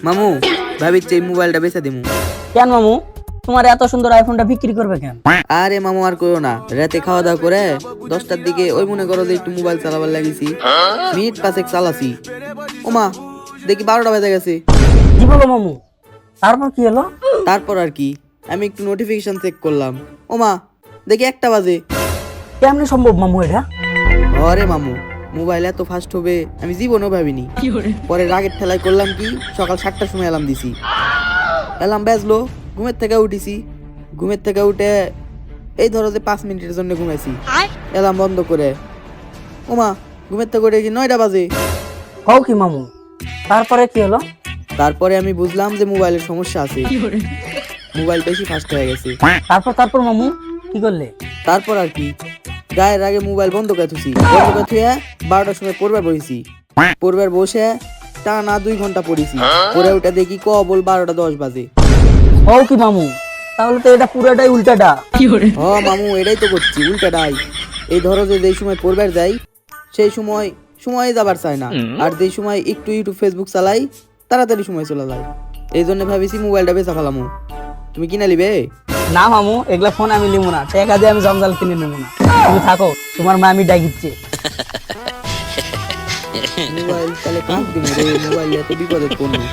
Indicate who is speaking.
Speaker 1: মামু ভাবিচ্ছে এই মোবাইলটা বেচা দিমু।
Speaker 2: কেন মামু, তোমার এত সুন্দর আইফোনটা বিক্রি করবে কেন?
Speaker 1: আরে মামু আর কইও না, রাতে খাওয়া দাওয়া করে 10টার দিকে ওই মনে করো যে একটু মোবাইল চালাবার লাগিছি, মিনিট 5 চালাছি, ওমা দেখি 12টা বেজে গেছে।
Speaker 2: কি বলো মামু, তারপর কি হলো?
Speaker 1: তারপর আর কি, আমি একটু নোটিফিকেশন চেক করলাম, ওমা দেখি 1টা বাজে।
Speaker 2: কেমনে সম্ভব মামু এটা?
Speaker 1: আরে মামু মোবাইল এত ফাস্ট হবে আমি জীবনেও ভাবিনি। পরে রাগের ঠেলায় করলাম কি, সকাল 7টার সময় অ্যালার্ম দিছি, অ্যালার্ম বাজলো, ঘুমের থেকে উঠেছি, ঘুমের থেকে উঠে এই ধরো যে 5 মিনিটের জন্য ঘুমাইছি অ্যালার্ম বন্ধ করে, ওমা ঘুমের থেকে উঠে 9টা বাজে।
Speaker 2: কও কি মামু, তারপরে কি হলো?
Speaker 1: তারপরে আমি বুঝলাম যে মোবাইলের সমস্যা আছে, মোবাইল বেশি ফাস্ট হয়ে গেছে।
Speaker 2: তারপর মামু কি করলে?
Speaker 1: তারপর আর কি, গায়ের আগে মোবাইল বন্ধ করে থুছি, বন্ধ করে থুয়ে 12টার সময় পড়বার বসেছি, পড়বার বসে টানা 2 ঘন্টা পড়েছি, পরে ওটা দেখি কবল 12টা 10 বাজে।
Speaker 2: কও কি মামু, তাহলে তো এটা পুরোটাই উল্টাটা।
Speaker 1: হ মামু এটাই তো করছি, উল্টাটাই। এই ধরো যে যেই সময় পড়বার যাই সেই সময় সময় যাবার চায় না, আর যেই সময় একটু ইউটিউব ফেসবুক চালাই তাড়াতাড়ি সময় চলে যায়। এই জন্য ভাবিছি মোবাইলটা বেচা ফেলামু। তুমি কিনা লিবে?
Speaker 2: না মামু, এগুলা ফোন আমি নিবো না, টাকা দিয়ে আমি জঞ্জাল কিনে নেবো না। তুমি থাকো, তোমার মা আমি ডাকিচ্ছে।
Speaker 1: মোবাইল তাহলে কাক দিবো রে, মোবাইল এত বিপদে পড়লো।